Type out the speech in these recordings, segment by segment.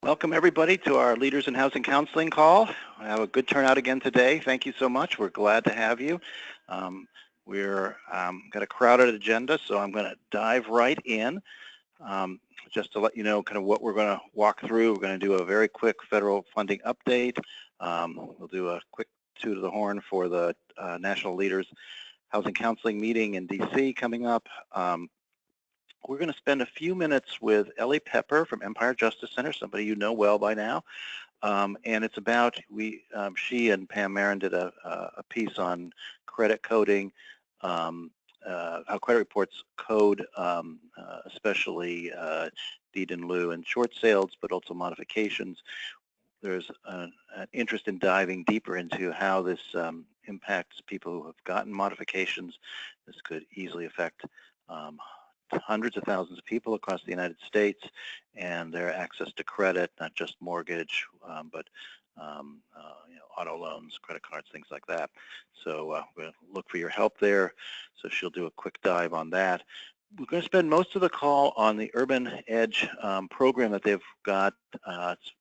Welcome everybody to our Leaders in Housing Counseling call. We have a good turnout again today. Thank you so much. We're glad to have you. We're got a crowded agenda, so I'm going to dive right in. Just to let you know kind of what we're going to walk through, we're going to do a very quick federal funding update. We'll do a quick toot of the horn for the National Leaders Housing Counseling meeting in DC coming up. We're going to spend a few minutes with Ellie Pepper from Empire Justice Center, somebody you know well by now. And it's about, she and Pam Marin did a piece on credit coding, how credit reports code, especially deed in lieu and short sales, but also modifications. There's an interest in diving deeper into how this impacts people who have gotten modifications. This could easily affect hundreds of thousands of people across the United States and their access to credit, not just mortgage, but auto loans, credit cards, things like that. So we'll look for your help there. So she'll do a quick dive on that. We're going to spend most of the call on the Urban Edge program that they've got. It's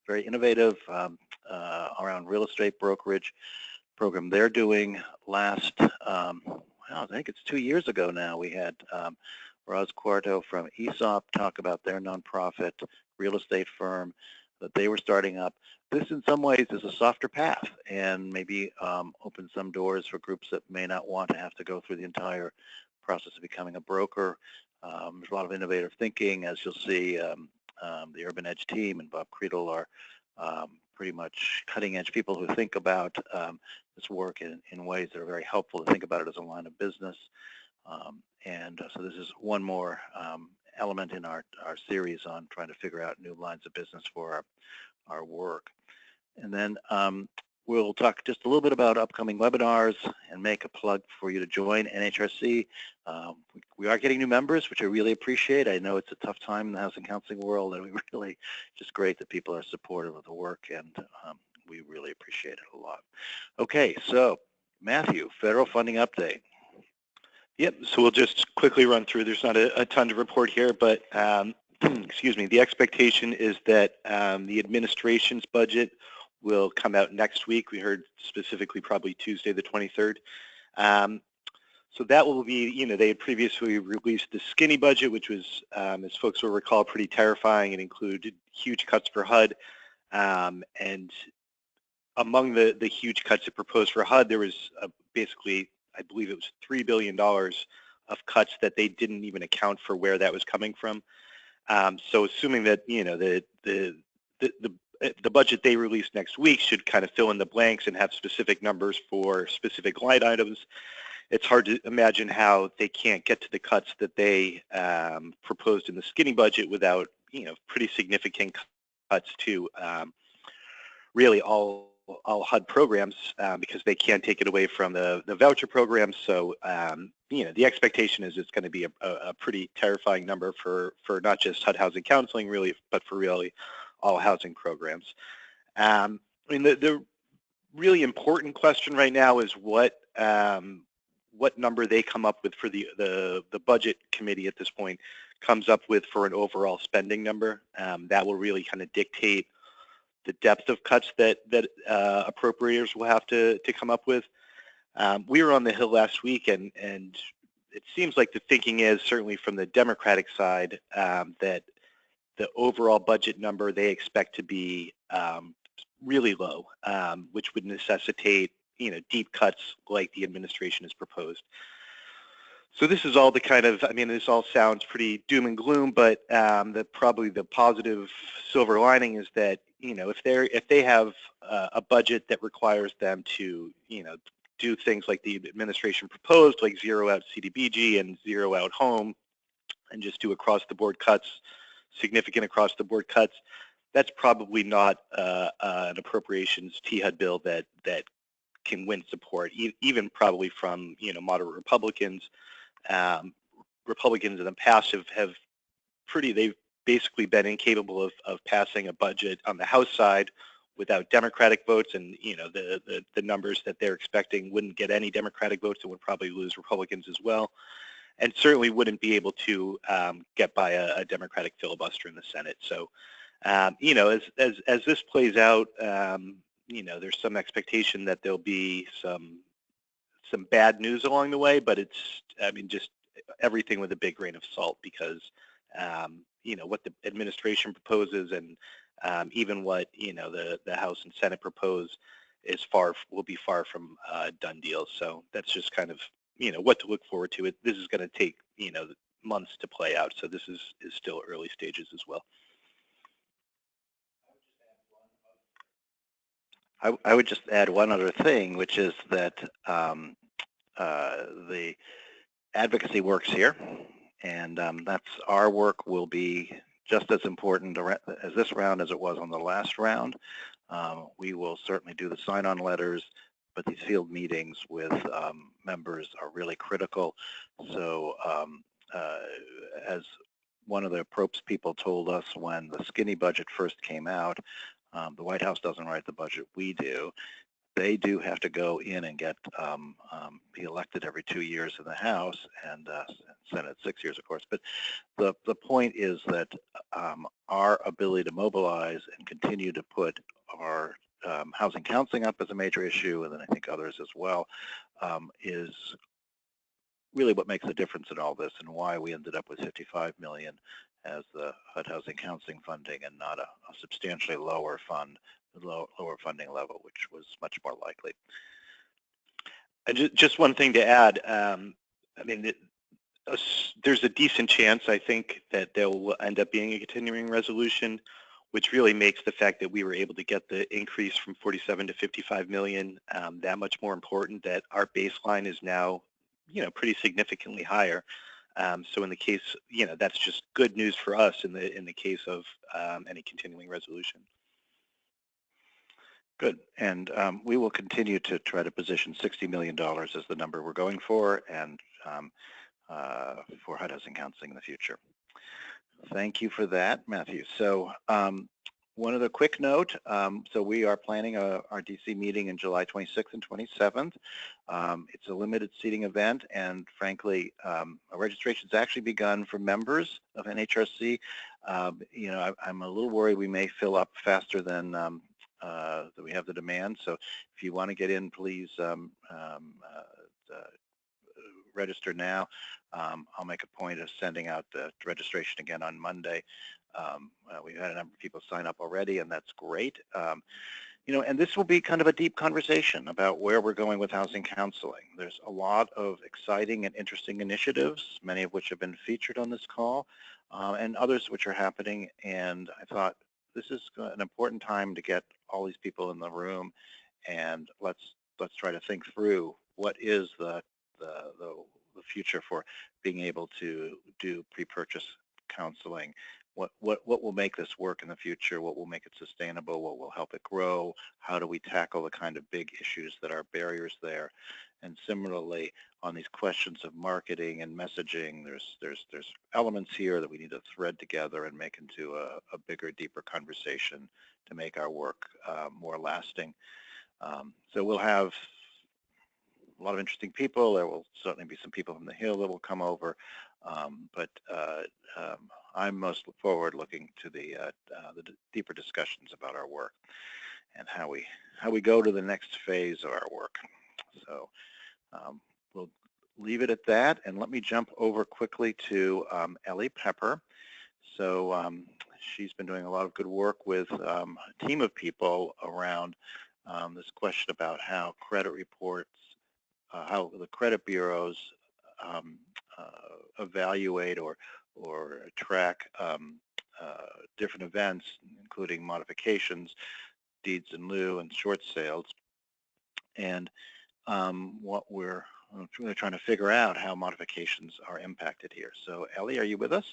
very innovative around real estate brokerage program they're doing. Last, I think it's 2 years ago now, we had Roz Quarto from ESOP talk about their nonprofit real estate firm that they were starting up. This in some ways is a softer path and maybe open some doors for groups that may not want to have to go through the entire process of becoming a broker. There's a lot of innovative thinking, as you'll see. The Urban Edge team and Bob Creedle are pretty much cutting edge people who think about this work in ways that are very helpful to think about it as a line of business. So this is one more element in our series on trying to figure out new lines of business for our work. And then we'll talk just a little bit about upcoming webinars and make a plug for you to join NHRC. We are getting new members, which I really appreciate. I know it's a tough time in the housing counseling world, and we really just great that people are supportive of the work, and we really appreciate it a lot. Okay, so Matthew, federal funding update. Yep, so we'll just quickly run through. There's not a ton to report here, but excuse me, the expectation is that the administration's budget will come out next week. We heard specifically probably Tuesday the 23rd. So that will be, they had previously released the skinny budget, which was, as folks will recall, pretty terrifying. It included huge cuts for HUD. And among the huge cuts that proposed for HUD, there was basically, I believe it was $3 billion of cuts that they didn't even account for where that was coming from. So assuming that, the budget they release next week should kind of fill in the blanks and have specific numbers for specific line items, it's hard to imagine how they can't get to the cuts that they proposed in the skinny budget without, pretty significant cuts to really all HUD programs because they can't take it away from the voucher programs. So, the expectation is it's going to be a pretty terrifying number for not just HUD housing counseling, really, but for really all housing programs. The really important question right now is what number they come up with for the budget committee at this point comes up with for an overall spending number. That will really kind of dictate the depth of cuts that appropriators will have to come up with. We were on the Hill last week, and it seems like the thinking is, certainly from the Democratic side, that the overall budget number they expect to be really low, which would necessitate deep cuts like the administration has proposed. So this is all the kind of, this all sounds pretty doom and gloom, but probably the positive silver lining is that, if they have a budget that requires them to, do things like the administration proposed, like zero out CDBG and zero out home, and just do across the board cuts, significant across the board cuts, that's probably not an appropriations THUD bill that can win support, even probably from moderate Republicans. Republicans in the past have they've basically been incapable of passing a budget on the House side without Democratic votes, and the numbers that they're expecting wouldn't get any Democratic votes and would probably lose Republicans as well, and certainly wouldn't be able to get by a Democratic filibuster in the Senate. So You know, as this plays out, you know, there's some expectation that there'll be some bad news along the way, but it's, I mean, just everything with a big grain of salt, because you know, what the administration proposes and even what, you know, the House and Senate propose will be far from done deals. So that's just kind of, you know, what to look forward to. This is going to take, you know, months to play out. So this is still early stages as well. I would just add one other thing, which is that the advocacy works here, and that's our work will be just as important as this round as it was on the last round. We will certainly do the sign-on letters, but these field meetings with members are really critical. So as one of the approps people told us when the skinny budget first came out, the White House doesn't write the budget, we do. They do have to go in and get be elected every 2 years in the House, and Senate 6 years, of course. But the point is that our ability to mobilize and continue to put our housing counseling up as a major issue, and then I think others as well, is really what makes the difference in all this, and why we ended up with $55 million as the HUD housing counseling funding and not a substantially lower lower funding level, which was much more likely. And just one thing to add, I mean, there's a decent chance, I think, that there will end up being a continuing resolution, which really makes the fact that we were able to get the increase from 47 to 55 million that much more important, that our baseline is now, you know, pretty significantly higher. So in the case, you know, that's just good news for us in the case of any continuing resolution. Good, and we will continue to try to position $60 million as the number we're going for, and for HUD housing counseling in the future. Thank you for that, Matthew. So one other quick note, so we are planning our DC meeting in July 26th and 27th. It's a limited seating event, and frankly, registration's actually begun for members of NHRC. You know, I'm a little worried we may fill up faster than that we have the demand. So if you want to get in, please register now. I'll make a point of sending out the registration again on Monday. We've had a number of people sign up already, and that's great. You know, and this will be kind of a deep conversation about where we're going with housing counseling. There's a lot of exciting and interesting initiatives, many of which have been featured on this call, and others which are happening. And I thought this is an important time to get all these people in the room, and let's try to think through what is the future for being able to do pre-purchase counseling. What will make this work in the future? What will make it sustainable? What will help it grow? How do we tackle the kind of big issues that are barriers there? And similarly, on these questions of marketing and messaging, there's elements here that we need to thread together and make into a bigger, deeper conversation to make our work more lasting. So we'll have a lot of interesting people. There will certainly be some people from the Hill that will come over, but I'm most forward looking to the deeper discussions about our work and how we go to the next phase of our work. So we'll leave it at that, and let me jump over quickly to Ellie Pepper. So she's been doing a lot of good work with a team of people around this question about how credit reports, how the credit bureaus evaluate or track different events, including modifications, deeds in lieu, and short sales. And what we're really trying to figure out how modifications are impacted here. So Ellie, are you with us?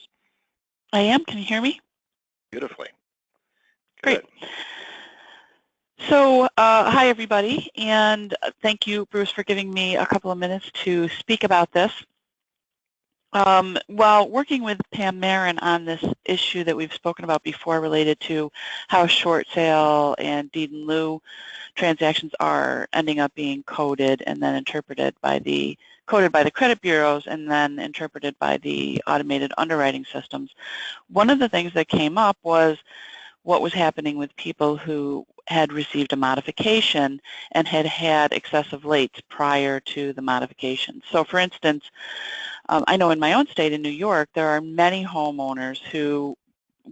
I am. Can you hear me? Beautifully. Great. Good. So hi, everybody, and thank you, Bruce, for giving me a couple of minutes to speak about this. While working with Pam Marin on this issue that we've spoken about before related to how short sale and deed in lieu transactions are ending up being coded and then interpreted by the credit bureaus and then interpreted by the automated underwriting systems, one of the things that came up was what was happening with people who had received a modification and had had excessive lates prior to the modification. So for instance, I know in my own state in New York, there are many homeowners who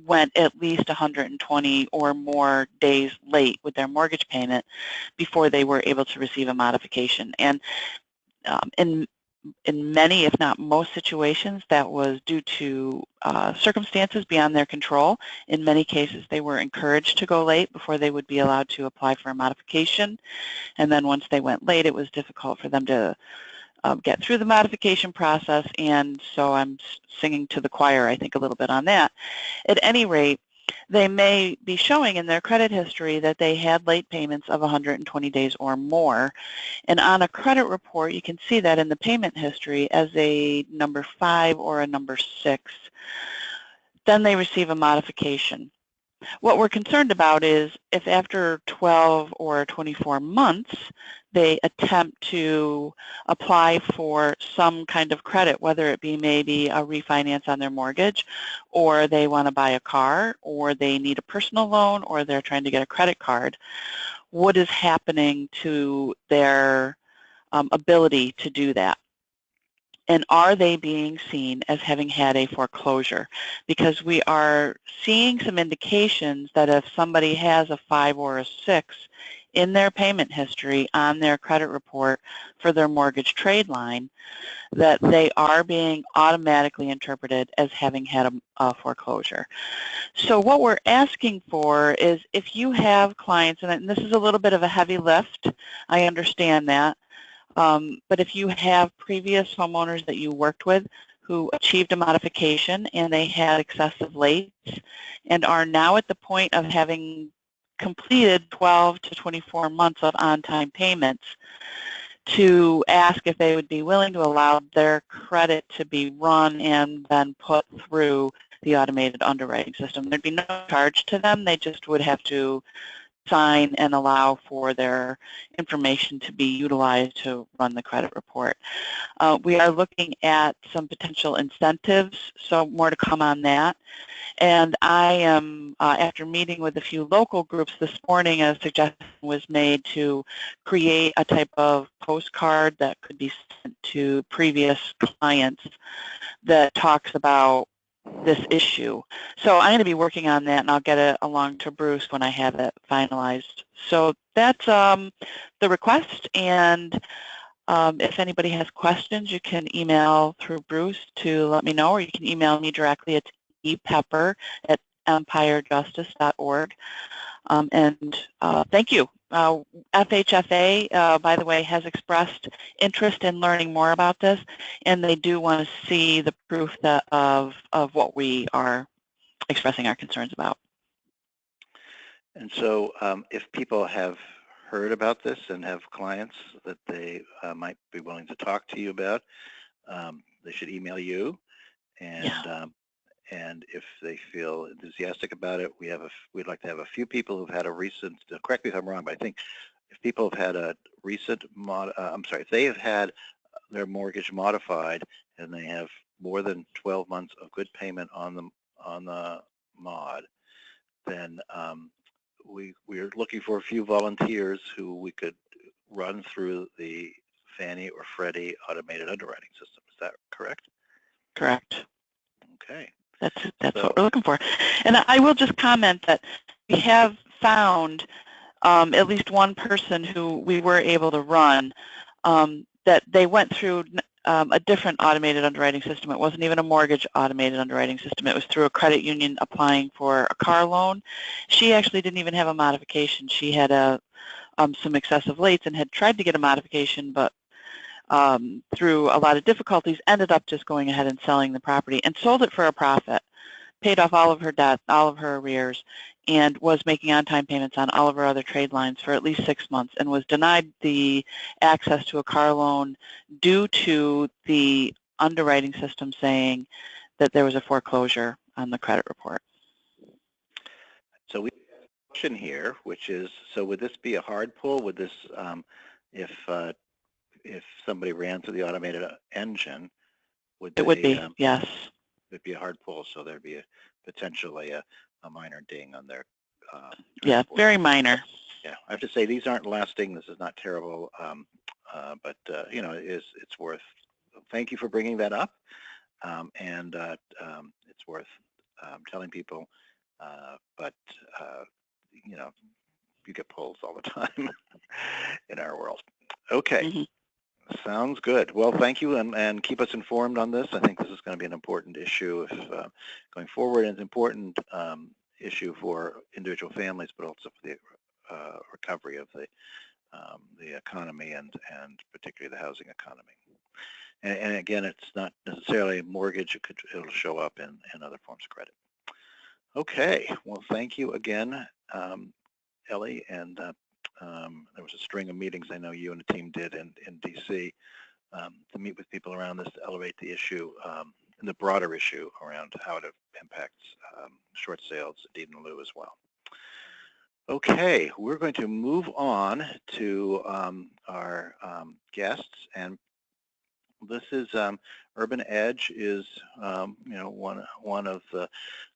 went at least 120 or more days late with their mortgage payment before they were able to receive a modification. And in many, if not most situations, that was due to circumstances beyond their control. In many cases, they were encouraged to go late before they would be allowed to apply for a modification. And then once they went late, it was difficult for them to get through the modification process. And so I'm singing to the choir, I think, a little bit on that. At any rate, they may be showing in their credit history that they had late payments of 120 days or more. And on a credit report, you can see that in the payment history as a number 5 or a number 6. Then they receive a modification. What we're concerned about is if after 12 or 24 months they attempt to apply for some kind of credit, whether it be maybe a refinance on their mortgage, or they want to buy a car, or they need a personal loan, or they're trying to get a credit card, what is happening to their ability to do that? And are they being seen as having had a foreclosure? Because we are seeing some indications that if somebody has a 5 or a 6 in their payment history on their credit report for their mortgage trade line, that they are being automatically interpreted as having had a foreclosure. So what we're asking for is if you have clients, and this is a little bit of a heavy lift, I understand that, but if you have previous homeowners that you worked with who achieved a modification and they had excessive lates and are now at the point of having completed 12 to 24 months of on-time payments, to ask if they would be willing to allow their credit to be run and then put through the automated underwriting system. There'd be no charge to them. They just would have to sign and allow for their information to be utilized to run the credit report. We are looking at some potential incentives, so more to come on that. And I am, after meeting with a few local groups this morning, a suggestion was made to create a type of postcard that could be sent to previous clients that talks about this issue. So I'm going to be working on that, and I'll get it along to Bruce when I have it finalized. So that's the request, and if anybody has questions, you can email through Bruce to let me know, or you can email me directly at epepper@empirejustice.org. And thank you. FHFA, by the way, has expressed interest in learning more about this, and they do want to see the proof of what we are expressing our concerns about. And so if people have heard about this and have clients that they might be willing to talk to you about, they should email you. And and if they feel enthusiastic about it, we'd like to have a few people who've had a recent, correct me if I'm wrong, but I think if people have had a recent if they have had their mortgage modified and they have more than 12 months of good payment on the mod, then we're looking for a few volunteers who we could run through the Fannie or Freddie automated underwriting system. Is that correct? Correct. Okay. That's what we're looking for. And I will just comment that we have found at least one person who we were able to run that they went through a different automated underwriting system. It wasn't even a mortgage automated underwriting system. It was through a credit union applying for a car loan. She actually didn't even have a modification. She had some excessive lates and had tried to get a modification, but through a lot of difficulties, ended up just going ahead and selling the property and sold it for a profit, paid off all of her debt, all of her arrears, and was making on-time payments on all of her other trade lines for at least 6 months, and was denied the access to a car loan due to the underwriting system saying that there was a foreclosure on the credit report. So we have a question here, which is, so would this be a hard pull? Would this, if somebody ran through the automated engine, would they, it would be, yes. It would be a hard pull, so there'd be potentially a minor ding on their Yeah, very minor. Yeah, I have to say these aren't lasting. This is not terrible, but you know, it's worth. Thank you for bringing that up, and it's worth telling people. But you know, you get polls all the time in our world. Okay. Mm-hmm. Sounds good. Well, thank you, and keep us informed on this. I think this is going to be an important issue if, going forward, and it's an important issue for individual families, but also for the recovery of the economy and particularly the housing economy. And again, it's not necessarily a mortgage. It'll show up in other forms of credit. Okay. Well, thank you again, Ellie, and there was a string of meetings I know you and the team did in DC to meet with people around this to elevate the issue and the broader issue around how it impacts short sales, deed in lieu as well. Okay, we're going to move on to our guests, and this is Urban Edge is you know, one of the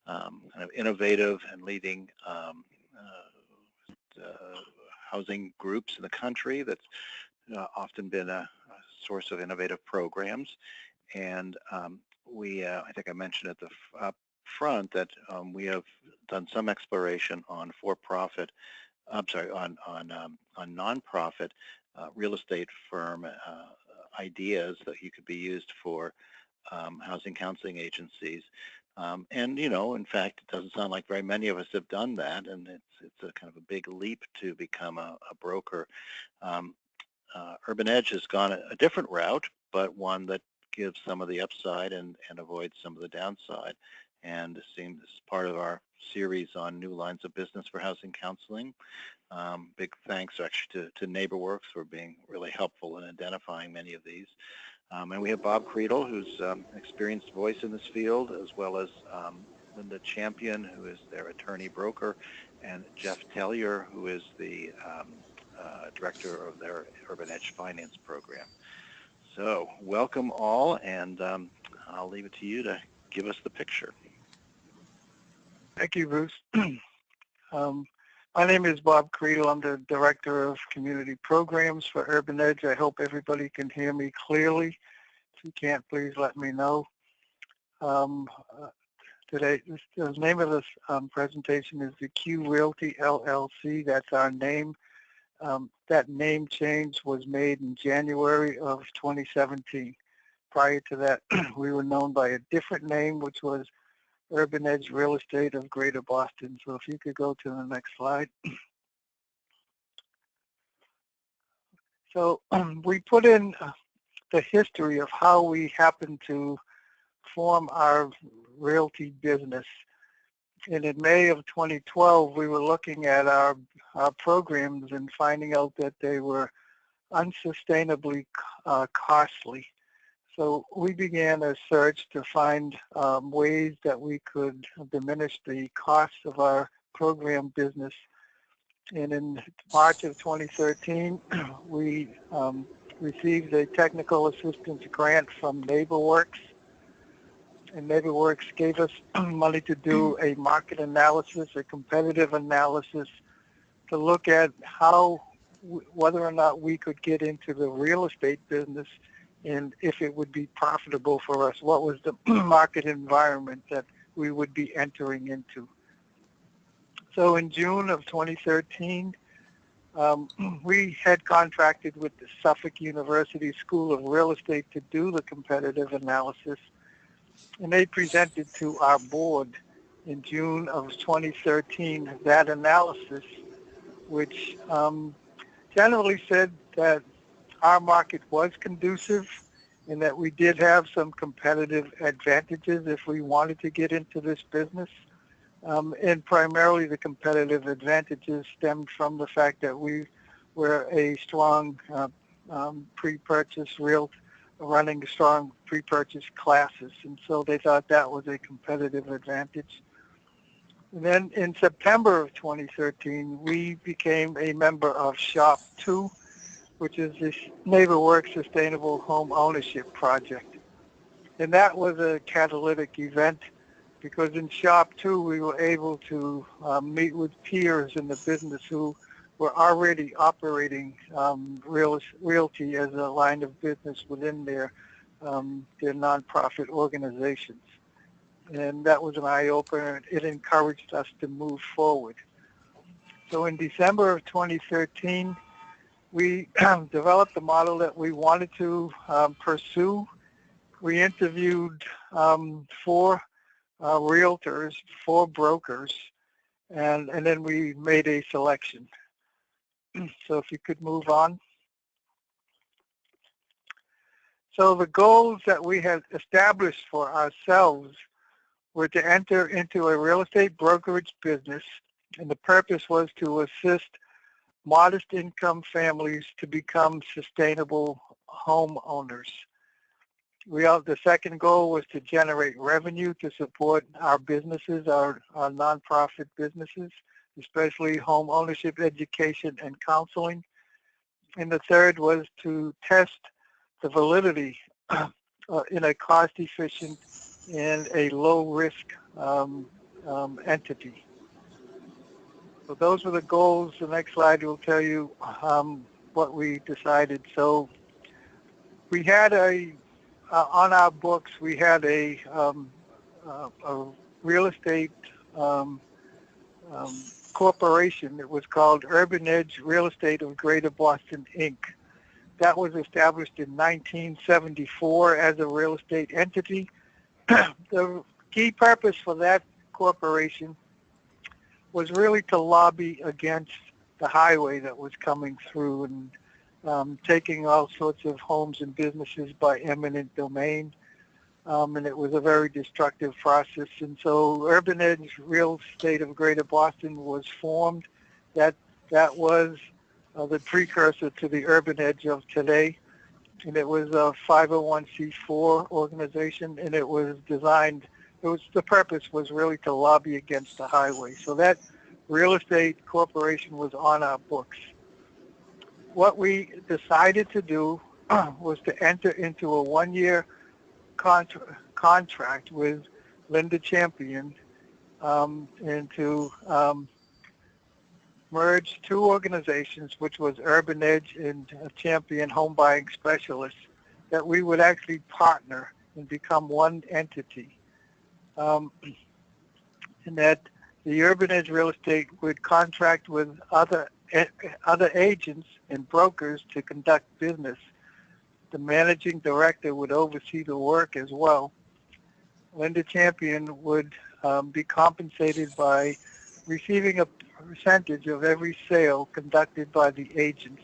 kind of innovative and leading housing groups in the country that's often been a source of innovative programs. And I think I mentioned at the up front that we have done some exploration on for-profit, on nonprofit real estate firm ideas that you could be used for housing counseling agencies. And, you know, in fact, it doesn't sound like very many of us have done that, and it's a kind of a big leap to become a broker. Urban Edge has gone a different route, but one that gives some of the upside and avoids some of the downside. And this seems part of our series on new lines of business for housing counseling. Big thanks actually to NeighborWorks for being really helpful in identifying many of these. And we have Bob Creedle, who's an experienced voice in this field, as well as Linda Champion, who is their attorney broker, and Jeff Tellier, who is the director of their Urban Edge Finance program. So welcome all, and I'll leave it to you to give us the picture. Thank you, Bruce. My name is Bob Creedle. I'm the Director of Community Programs for Urban Edge. I hope everybody can hear me clearly. If you can't, please let me know. Today, the name of this presentation is the Q Realty LLC. That's our name. That name change was made in January of 2017. Prior to that, we were known by a different name, which was Urban Edge Real Estate of Greater Boston. So if you could go to the next slide. So we put in the history of how we happened to form our realty business. And in May of 2012, we were looking at our programs and finding out that they were unsustainably costly. So we began a search to find ways that we could diminish the cost of our program business. And in March of 2013, we received a technical assistance grant from NeighborWorks. And NeighborWorks gave us money to do a market analysis, a competitive analysis, to look at whether or not we could get into the real estate business and if it would be profitable for us. What was the market environment that we would be entering into? So in June of 2013, we had contracted with the Suffolk University School of Real Estate to do the competitive analysis, and they presented to our board in June of 2013 that analysis, which generally said that our market was conducive and that we did have some competitive advantages if we wanted to get into this business. And primarily the competitive advantages stemmed from the fact that we were a strong pre-purchase running strong pre-purchase classes. And so they thought that was a competitive advantage. And then in September of 2013, we became a member of SHOP 2, which is the NeighborWorks Sustainable Home Ownership Project. And that was a catalytic event because in Shop 2 we were able to meet with peers in the business who were already operating realty as a line of business within their nonprofit organizations. And that was an eye-opener. It encouraged us to move forward. So in December of 2013, we developed the model that we wanted to pursue. We interviewed 4 realtors, 4 brokers, and then we made a selection. So if you could move on. So the goals that we had established for ourselves were to enter into a real estate brokerage business, and the purpose was to assist modest income families to become sustainable homeowners. The second goal was to generate revenue to support our businesses, our nonprofit businesses, especially home ownership, education, and counseling. And the third was to test the validity in a cost-efficient and a low-risk entity. So those were the goals. The next slide will tell you what we decided. So we had on our books, we had a real estate corporation. It was called Urban Edge Real Estate of Greater Boston, Inc. That was established in 1974 as a real estate entity. The key purpose for that corporation was really to lobby against the highway that was coming through and taking all sorts of homes and businesses by eminent domain. And it was a very destructive process. And so Urban Edge Real Estate of Greater Boston was formed. That was the precursor to the Urban Edge of today. And it was a 501c4 organization, and it was designed, the purpose was really to lobby against the highway. So that real estate corporation was on our books. What we decided to do was to enter into a 1-year contract with Linda Champion and to merge 2 organizations, which was Urban Edge and Champion Home Buying Specialists, that we would actually partner and become one entity. And that the Urban Edge Real Estate would contract with other agents and brokers to conduct business. The managing director would oversee the work as well. Linda Champion would be compensated by receiving a percentage of every sale conducted by the agents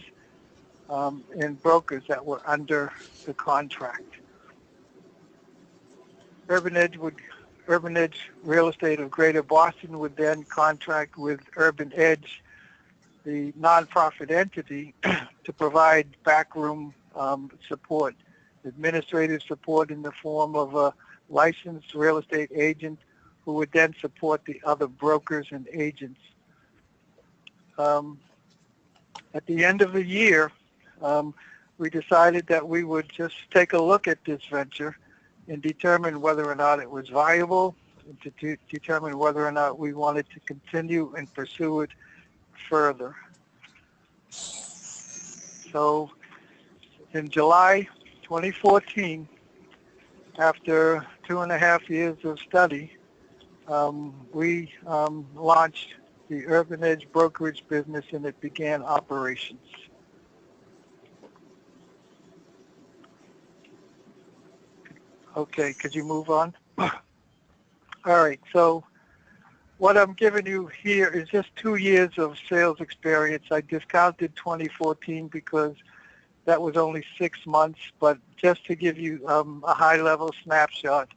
and brokers that were under the contract. Urban Edge Real Estate of Greater Boston would then contract with Urban Edge, the nonprofit entity, to provide backroom support, administrative support in the form of a licensed real estate agent who would then support the other brokers and agents. At the end of the year, we decided that we would just take a look at this venture and determine whether or not it was viable, and to determine whether or not we wanted to continue and pursue it further. So in July 2014, after 2.5 years of study, we launched the Urban Edge brokerage business, and it began operations. Okay, could you move on? All right, so what I'm giving you here is just 2 years of sales experience. I discounted 2014 because that was only 6 months, but just to give you a high-level snapshot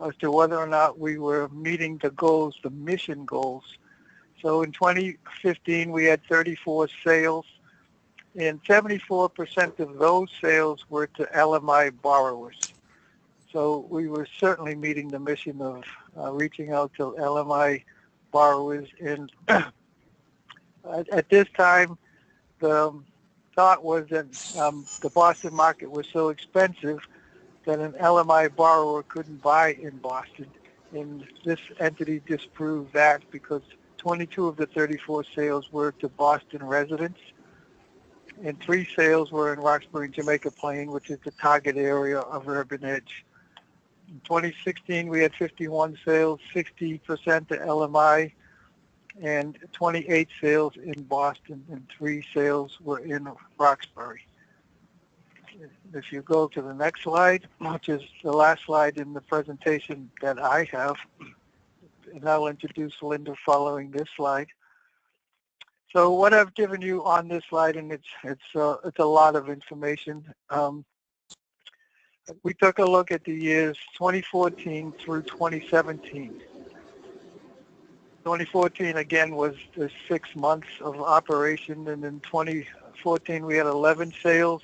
as to whether or not we were meeting the goals, the mission goals. So in 2015, we had 34 sales, and 74% of those sales were to LMI borrowers. So we were certainly meeting the mission of reaching out to LMI borrowers. And at this time, the thought was that the Boston market was so expensive that an LMI borrower couldn't buy in Boston. and this entity disproved that because 22 of the 34 sales were to Boston residents, and 3 sales were in Roxbury, Jamaica Plain, which is the target area of Urban Edge. In 2016, we had 51 sales, 60% to LMI, and 28 sales in Boston, and 3 sales were in Roxbury. If you go to the next slide, which is the last slide in the presentation that I have, and I'll introduce Linda following this slide. So what I've given you on this slide, and it's a lot of information. We took a look at the years 2014 through 2017. 2014 again was the 6 months of operation, and in 2014 we had 11 sales,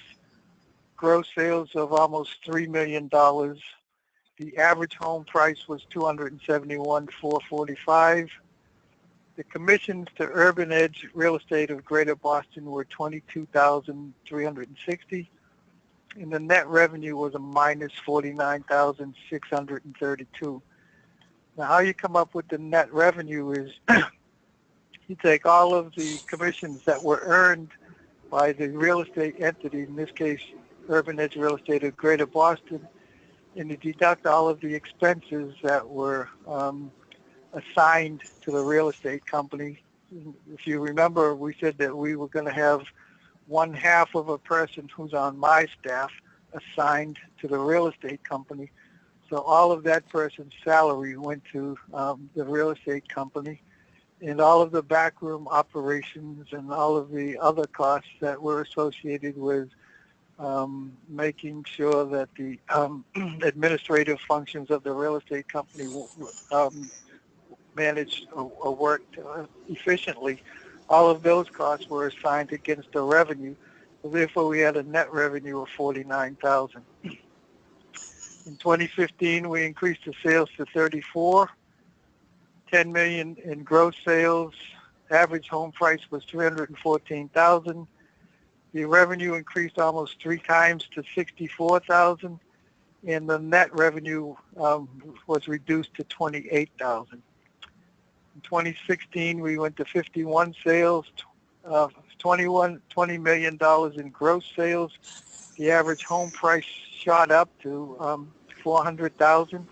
gross sales of almost $3 million. The average home price was $271,445. The commissions to Urban Edge Real Estate of Greater Boston were $22,360, and the net revenue was a minus $49,632. Now, how you come up with the net revenue is you take all of the commissions that were earned by the real estate entity, in this case, Urban Edge Real Estate of Greater Boston, and you deduct all of the expenses that were assigned to the real estate company. If you remember, we said that we were going to have 1/2 of a person who's on my staff assigned to the real estate company. So all of that person's salary went to the real estate company, and all of the backroom operations and all of the other costs that were associated with making sure that the administrative functions of the real estate company managed or worked efficiently. All of those costs were assigned against the revenue. So therefore, we had a net revenue of $49,000. In 2015, we increased the sales to 34, $10 million in gross sales. Average home price was $314,000. The revenue increased almost 3 times to $64,000, and the net revenue was reduced to $28,000. In 2016, we went to 51 sales, $20 million in gross sales. The average home price shot up to $400,000.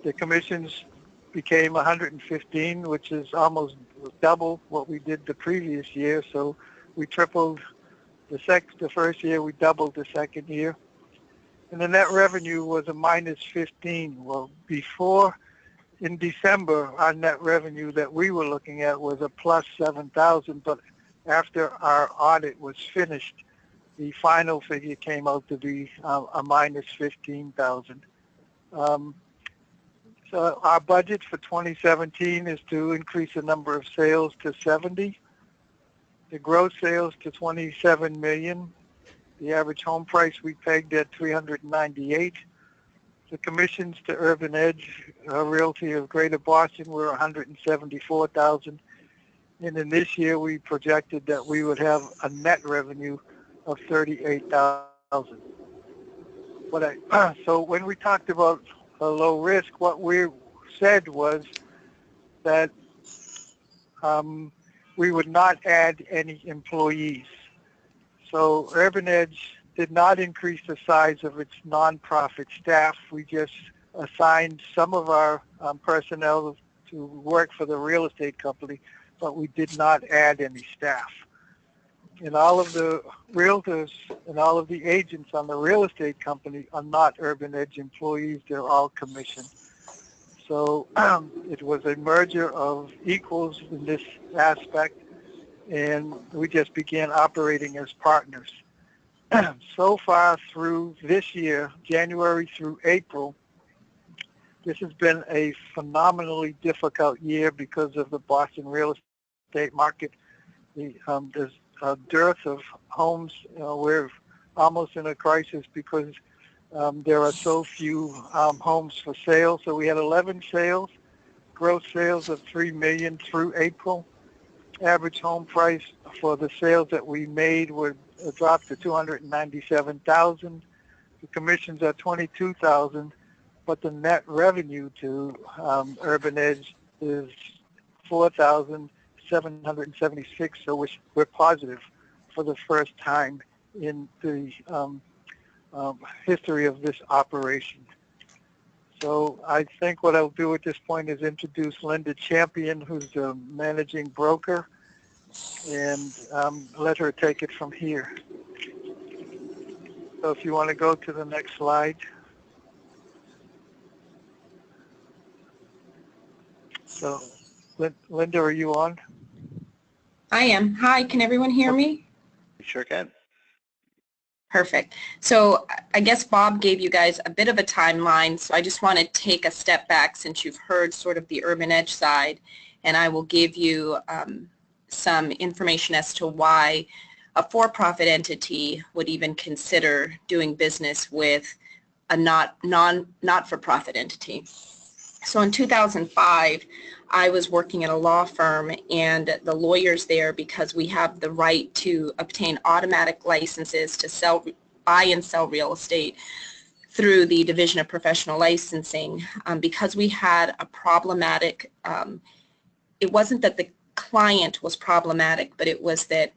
The commissions became 115, which is almost double what we did the previous year. So we tripled the first year, we doubled the second year. And the net revenue was a minus 15. Well, before, in December, our net revenue that we were looking at was a plus 7,000, but after our audit was finished, the final figure came out to be a minus 15,000. So our budget for 2017 is to increase the number of sales to 70, the gross sales to 27 million, the average home price we pegged at 398. The commissions to Urban Edge Realty of Greater Boston were 174,000, and in this year we projected that we would have a net revenue of 38,000. So when we talked about a low risk, what we said was that we would not add any employees. So Urban Edge did not increase the size of its nonprofit staff. We just assigned some of our personnel to work for the real estate company, but we did not add any staff. And all of the realtors and all of the agents on the real estate company are not Urban Edge employees. They're all commissioned. So it was a merger of equals in this aspect, and we just began operating as partners. So far through this year, January through April, this has been a phenomenally difficult year because of the Boston real estate market. There's a dearth of homes. We're almost in a crisis because there are so few homes for sale. So we had 11 sales, gross sales of $3 million through April. Average home price for the sales that we made would drop to $297,000. The commissions are $22,000, but the net revenue to Urban Edge is $4,776. So we're positive for the first time in the history of this operation. So I think what I'll do at this point is introduce Linda Champion, who's the managing broker, and let her take it from here. So if you want to go to the next slide. So Linda, are you on? I am. Hi, can everyone hear me? You sure can. Perfect. So I guess Bob gave you guys a bit of a timeline, so I just want to take a step back since you've heard sort of the Urban Edge side, and I will give you some information as to why a for-profit entity would even consider doing business with a not-for-profit entity. So in 2005, I was working at a law firm, and the lawyers there, because we have the right to obtain automatic licenses to buy and sell real estate through the Division of Professional Licensing, because we had a problematic, it wasn't that the client was problematic, but it was that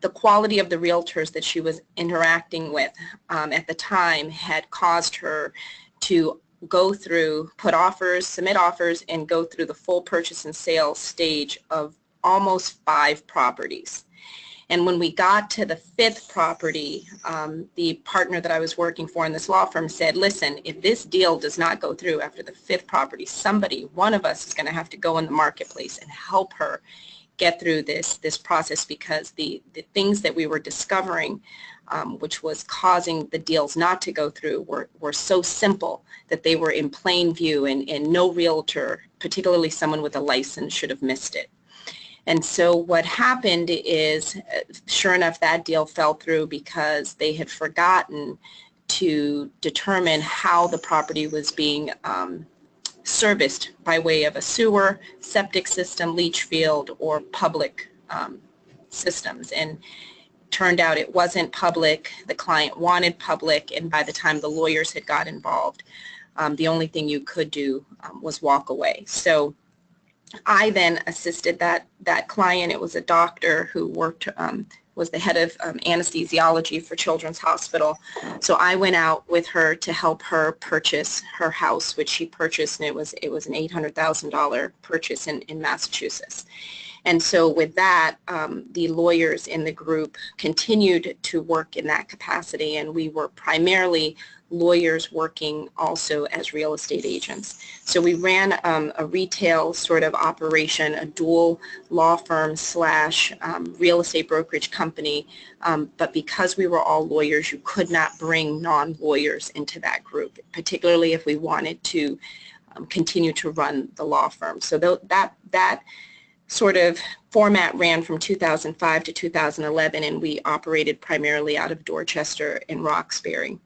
the quality of the realtors that she was interacting with at the time had caused her to go through, put offers, submit offers, and go through the full purchase and sale stage of almost 5 properties. And when we got to the 5th property, the partner that I was working for in this law firm said, listen, if this deal does not go through after the 5th property, one of us is going to have to go in the marketplace and help her get through this process, because the things that we were discovering, which was causing the deals not to go through, were so simple that they were in plain view, and no realtor, particularly someone with a license, should have missed it. And so what happened is, sure enough, that deal fell through because they had forgotten to determine how the property was being serviced by way of a sewer, septic system, leach field, or public systems. And turned out it wasn't public. The client wanted public, and by the time the lawyers had got involved, the only thing you could do was walk away. So I then assisted that client. It was a doctor who worked, was the head of anesthesiology for Children's Hospital. So I went out with her to help her purchase her house, which she purchased, and it was an $800,000 purchase in Massachusetts. And so with that, the lawyers in the group continued to work in that capacity, and we were primarily lawyers working also as real estate agents. So we ran a retail sort of operation, a dual law firm slash real estate brokerage company, but because we were all lawyers, you could not bring non-lawyers into that group, particularly if we wanted to continue to run the law firm. So that sort of format ran from 2005 to 2011, and we operated primarily out of Dorchester and Roxbury.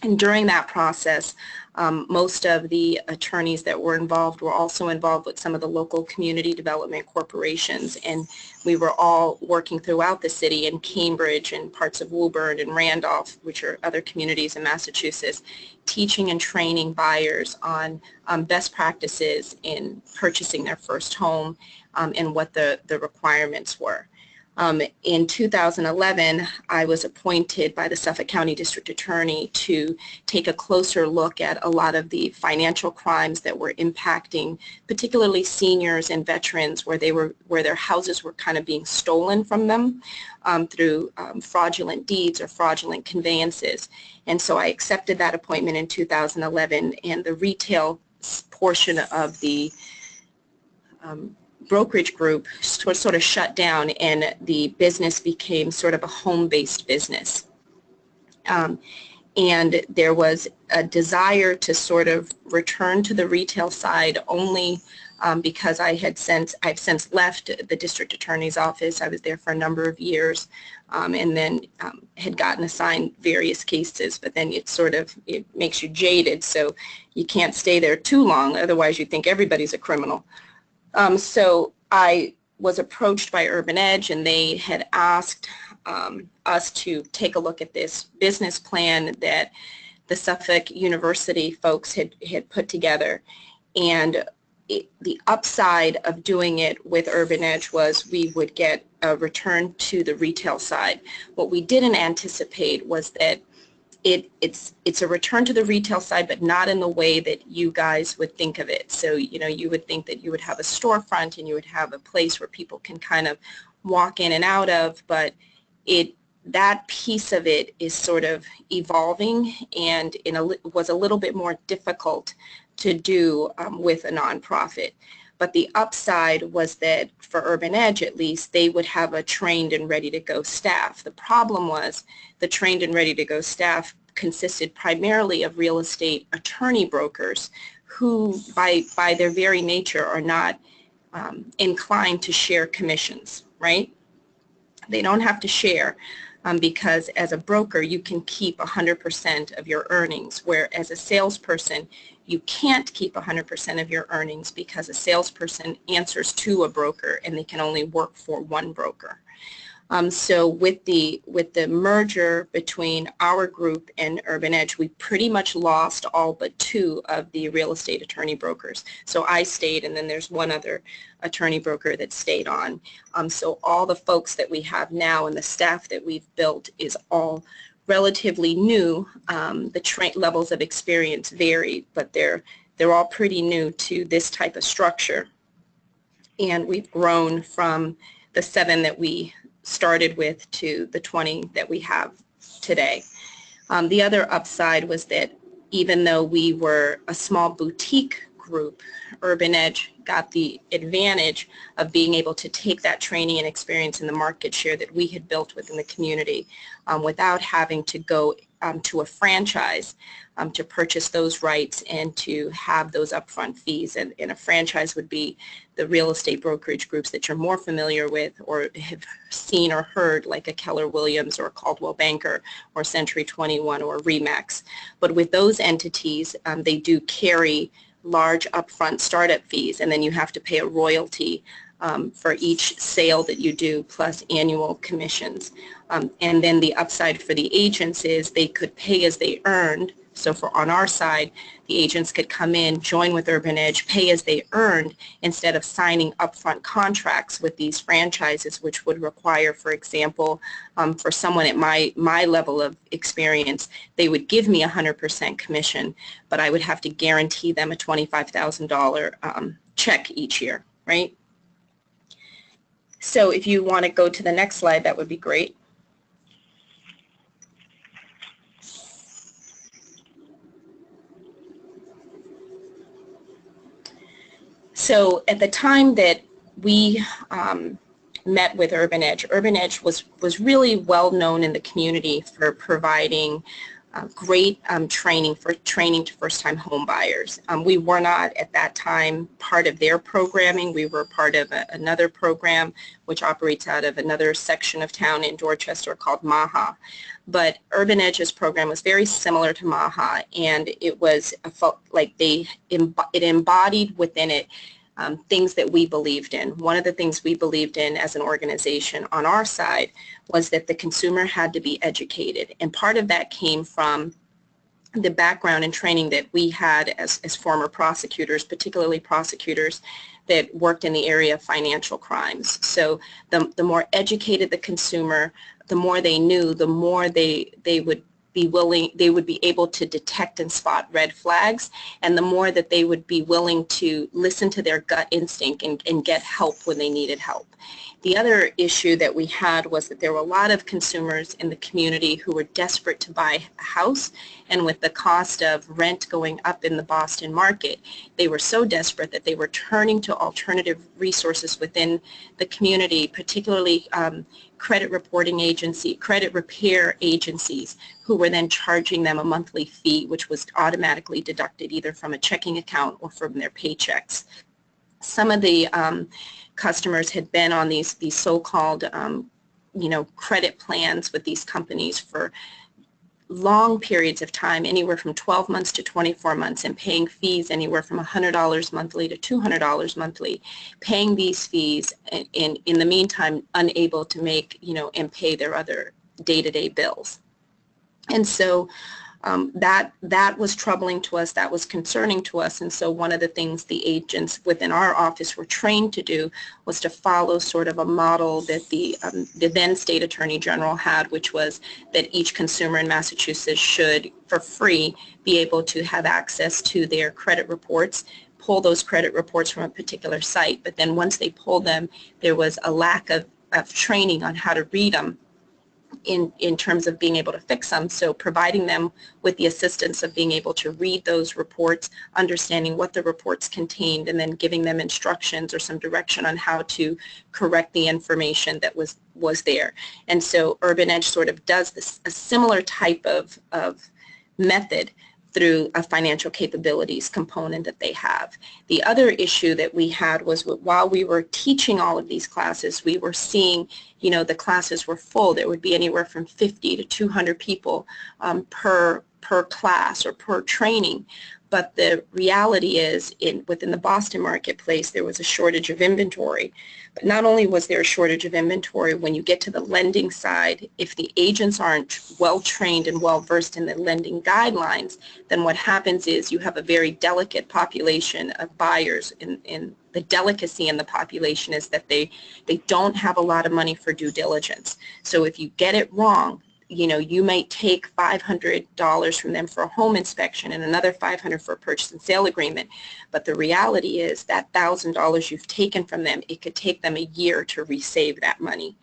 And during that process, most of the attorneys that were involved were also involved with some of the local community development corporations, and we were all working throughout the city in Cambridge and parts of Woburn and Randolph, which are other communities in Massachusetts, teaching and training buyers on best practices in purchasing their first home and what the requirements were. In 2011, I was appointed by the Suffolk County District Attorney to take a closer look at a lot of the financial crimes that were impacting particularly seniors and veterans, where their houses were kind of being stolen from them through fraudulent deeds or fraudulent conveyances. And so I accepted that appointment in 2011, and the retail portion of the brokerage group sort of shut down, and the business became sort of a home-based business. And there was a desire to sort of return to the retail side only because I've since left the district attorney's office. I was there for a number of years, and then had gotten assigned various cases, but then it makes you jaded, so you can't stay there too long, otherwise you think everybody's a criminal. So I was approached by Urban Edge, and they had asked us to take a look at this business plan that the Suffolk University folks had put together. And the upside of doing it with Urban Edge was we would get a return to the retail side. What we didn't anticipate was that it's a return to the retail side, but not in the way that you guys would think of it. So, you know, you would think that you would have a storefront and you would have a place where people can kind of walk in and out of, but that piece of it is sort of evolving and was a little bit more difficult to do with a nonprofit. But the upside was that for Urban Edge, at least, they would have a trained and ready-to-go staff. The problem was the trained and ready-to-go staff consisted primarily of real estate attorney brokers who, by their very nature, are not inclined to share commissions, right? They don't have to share because as a broker, you can keep 100% of your earnings, where as a salesperson, you can't keep 100% of your earnings because a salesperson answers to a broker and they can only work for one broker. So with the merger between our group and Urban Edge, we pretty much lost all but 2 of the real estate attorney brokers. So I stayed, and then there's one other attorney broker that stayed on. So all the folks that we have now and the staff that we've built is all relatively new. The levels of experience vary, but they're all pretty new to this type of structure. And we've grown from the 7 that we started with to the 20 that we have today. The other upside was that even though we were a small boutique group, Urban Edge got the advantage of being able to take that training and experience in the market share that we had built within the community without having to go to a franchise to purchase those rights and to have those upfront fees. And a franchise would be the real estate brokerage groups that you're more familiar with or have seen or heard, like a Keller Williams or a Coldwell Banker or Century 21 or RE/MAX. But with those entities, they do carry large upfront startup fees, and then you have to pay a royalty for each sale that you do, plus annual commissions. And then the upside for the agents is they could pay as they earned. So on our side, the agents could come in, join with Urban Edge, pay as they earned, instead of signing upfront contracts with these franchises, which would require, for example, for someone at my level of experience, they would give me 100% commission, but I would have to guarantee them a $25,000 check each year, right? So if you want to go to the next slide, that would be great. So at the time that we met with Urban Edge was really well known in the community for providing great training to first-time home buyers. We were not at that time part of their programming. We were part of another program which operates out of another section of town in Dorchester called MAHA. But Urban Edge's program was very similar to MAHA, and it was like it embodied within it things that we believed in. One of the things we believed in as an organization on our side was that the consumer had to be educated, and part of that came from the background and training that we had as former prosecutors, particularly prosecutors that worked in the area of financial crimes. So the more educated the consumer, the more they knew, the more they would be able to detect and spot red flags, and the more that they would be willing to listen to their gut instinct and get help when they needed help. The other issue that we had was that there were a lot of consumers in the community who were desperate to buy a house, and with the cost of rent going up in the Boston market, they were so desperate that they were turning to alternative resources within the community, particularly credit repair agencies, who were then charging them a monthly fee, which was automatically deducted either from a checking account or from their paychecks. Some of the customers had been on these so-called credit plans with these companies for long periods of time, anywhere from 12 months to 24 months, and paying fees anywhere from $100 monthly to $200 monthly, paying these fees, and in the meantime unable to make and pay their other day-to-day bills. And so That was troubling to us, that was concerning to us, and so one of the things the agents within our office were trained to do was to follow sort of a model that the then State Attorney General had, which was that each consumer in Massachusetts should, for free, be able to have access to their credit reports, pull those credit reports from a particular site, but then once they pulled them, there was a lack of training on how to read them in terms of being able to fix them. So providing them with the assistance of being able to read those reports, understanding what the reports contained, and then giving them instructions or some direction on how to correct the information that was there. And so Urban Edge sort of does this, a similar type of method through a financial capabilities component that they have. The other issue that we had was while we were teaching all of these classes, we were seeing, you know, the classes were full. There would be anywhere from 50 to 200 people per class or per training. But the reality is, within the Boston marketplace, there was a shortage of inventory. But not only was there a shortage of inventory, when you get to the lending side, if the agents aren't well trained and well versed in the lending guidelines, then what happens is you have a very delicate population of buyers. In the delicacy in the population is that they don't have a lot of money for due diligence. So if you get it wrong, you know, you might take $500 from them for a home inspection and another $500 for a purchase and sale agreement. But the reality is that $1,000 you've taken from them, it could take them a year to resave that money.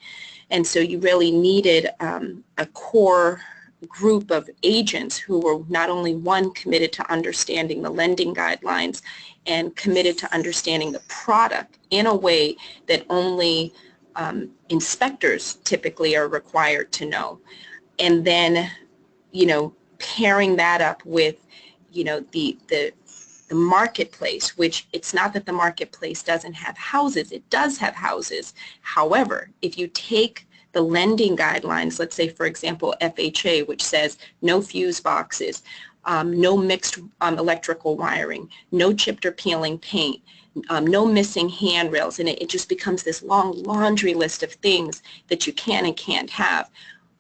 And so you really needed a core group of agents who were not only, one, committed to understanding the lending guidelines and committed to understanding the product in a way that only inspectors typically are required to know. And then, you know, pairing that up with, you know, the marketplace, which it's not that the marketplace doesn't have houses, it does have houses. However, if you take the lending guidelines, let's say, for example, FHA, which says no fuse boxes, no mixed electrical wiring, no chipped or peeling paint, no missing handrails, and it just becomes this long laundry list of things that you can and can't have.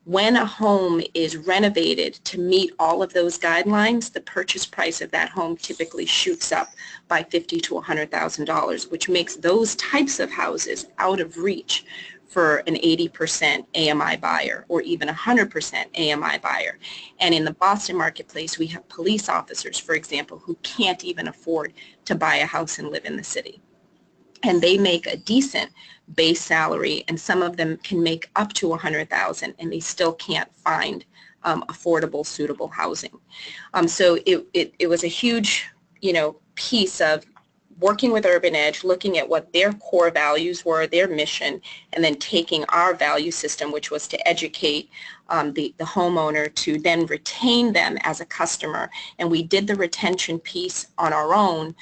When a home is renovated to meet all of those guidelines, the purchase price of that home typically shoots up by $50,000 to $100,000, which makes those types of houses out of reach for an 80% AMI buyer or even 100% AMI buyer. And in the Boston marketplace, we have police officers, for example, who can't even afford to buy a house and live in the city. And they make a decent base salary, and some of them can make up to $100,000, and they still can't find affordable, suitable housing. So it was a huge, you know, piece of working with Urban Edge, looking at what their core values were, their mission, and then taking our value system, which was to educate the homeowner to then retain them as a customer. And we did the retention piece on our own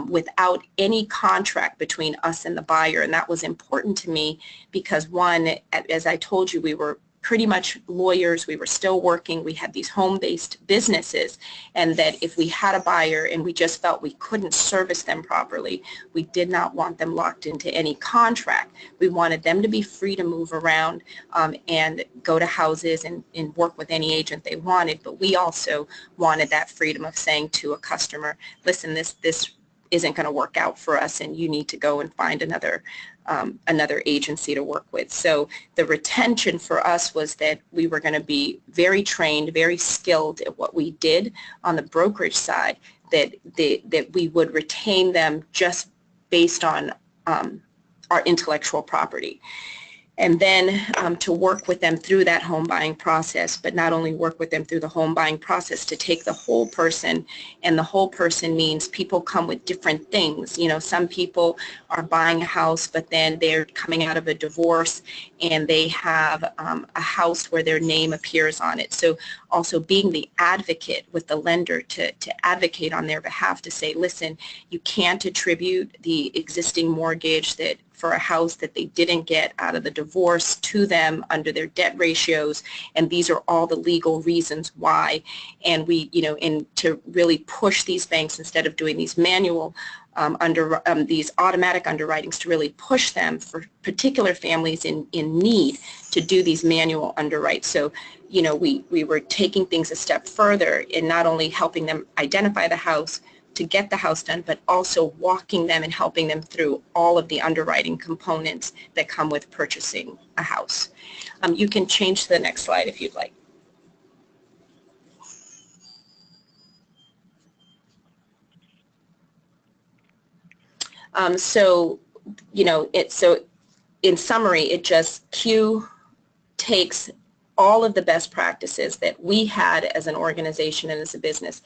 without any contract between us and the buyer. And that was important to me because, one, as I told you, we were pretty much lawyers. We were still working. We had these home-based businesses, and that if we had a buyer and we just felt we couldn't service them properly, we did not want them locked into any contract. We wanted them to be free to move around and go to houses and work with any agent they wanted, but we also wanted that freedom of saying to a customer, listen, this isn't going to work out for us, and you need to go and find another agency to work with. So the retention for us was that we were going to be very trained, very skilled at what we did on the brokerage side, that we would retain them just based on our intellectual property. And then to work with them through that home buying process, but not only work with them through the home buying process, to take the whole person, and the whole person means people come with different things. You know, some people are buying a house, but then they're coming out of a divorce and they have a house where their name appears on it. So also being the advocate with the lender to advocate on their behalf, to say, listen, you can't attribute the existing mortgage that for a house that they didn't get out of the divorce to them under their debt ratios, and these are all the legal reasons why. And we, you know, and to really push these banks, instead of doing these manual these automatic underwritings to really push them for particular families in need to do these manual underwrites. So, you know, we were taking things a step further in not only helping them identify the house to get the house done, but also walking them and helping them through all of the underwriting components that come with purchasing a house. You can change to the next slide if you'd like. So, you know, so in summary, it just CUE takes all of the best practices that we had as an organization and as a business,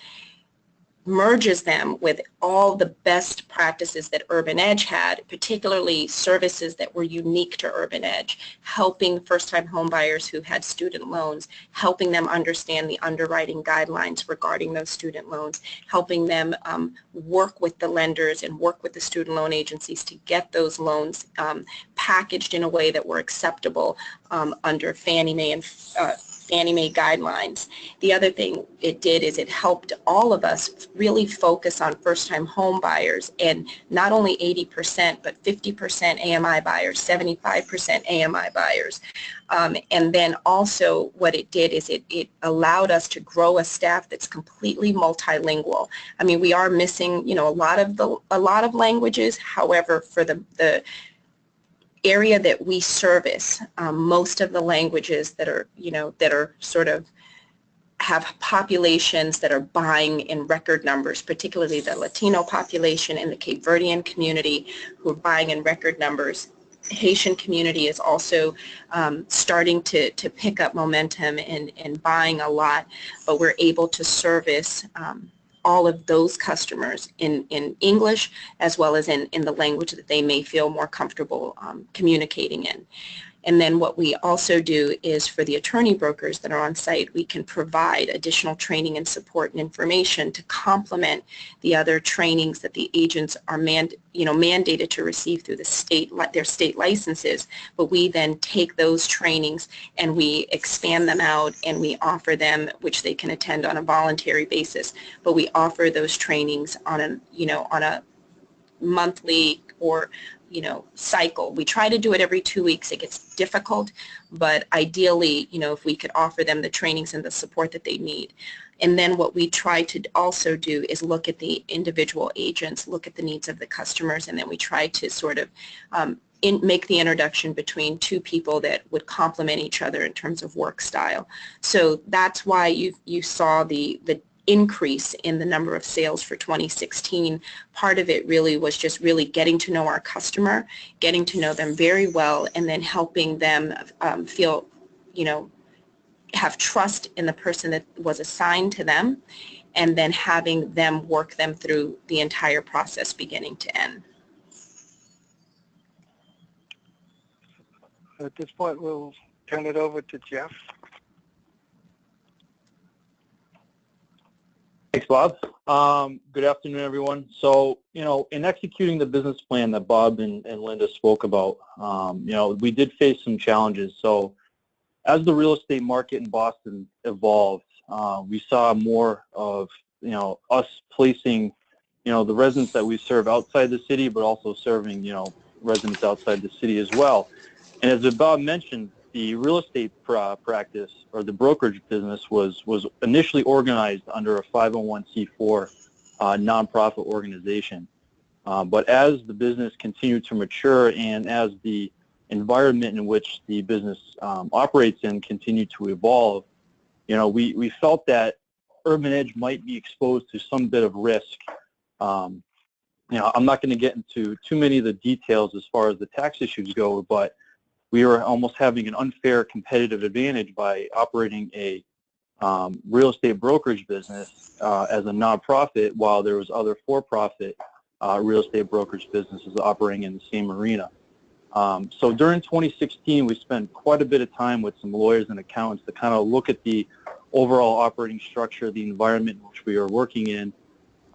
merges them with all the best practices that Urban Edge had, particularly services that were unique to Urban Edge, helping first-time homebuyers who had student loans, helping them understand the underwriting guidelines regarding those student loans, helping them work with the lenders and work with the student loan agencies to get those loans packaged in a way that were acceptable under Fannie Mae and Fannie Mae guidelines. The other thing it did is it helped all of us really focus on first-time home buyers, and not only 80%, but 50% AMI buyers, 75% AMI buyers. And then also what it did is it allowed us to grow a staff that's completely multilingual. I mean, we are missing, you know, a lot of languages. However, for the area that we service, most of the languages that are, you know, that are sort of have populations that are buying in record numbers, particularly the Latino population and the Cape Verdean community who are buying in record numbers. Haitian community is also starting to pick up momentum and buying a lot, but we're able to service all of those customers in English as well as in the language that they may feel more comfortable communicating in. And then what we also do is for the attorney brokers that are on site, we can provide additional training and support and information to complement the other trainings that the agents are mandated to receive through their state licenses. But we then take those trainings and we expand them out and we offer them, which they can attend on a voluntary basis. But we offer those trainings on a monthly or cycle. We try to do it every 2 weeks. It gets difficult, but ideally, if we could offer them the trainings and the support that they need. And then what we try to also do is look at the individual agents, look at the needs of the customers, and then we try to sort of make the introduction between two people that would complement each other in terms of work style. So that's why you saw the increase in the number of sales for 2016. Part of it really was just really getting to know our customer, getting to know them very well, and then helping them feel, have trust in the person that was assigned to them, and then having them work them through the entire process beginning to end. At this point, we'll turn it over to Jeff. Thanks, Bob. Good afternoon, everyone. So, in executing the business plan that Bob and Linda spoke about, we did face some challenges. So, as the real estate market in Boston evolved, we saw more of, us placing, the residents that we serve outside the city, but also serving, residents outside the city as well. And as Bob mentioned, the real estate practice or the brokerage business was initially organized under a 501c4 nonprofit organization. But as the business continued to mature and as the environment in which the business operates in continued to evolve, we felt that Urban Edge might be exposed to some bit of risk. I'm not going to get into too many of the details as far as the tax issues go, but we were almost having an unfair competitive advantage by operating a real estate brokerage business as a nonprofit while there was other for-profit real estate brokerage businesses operating in the same arena. So during 2016, we spent quite a bit of time with some lawyers and accountants to kind of look at the overall operating structure, the environment in which we are working in,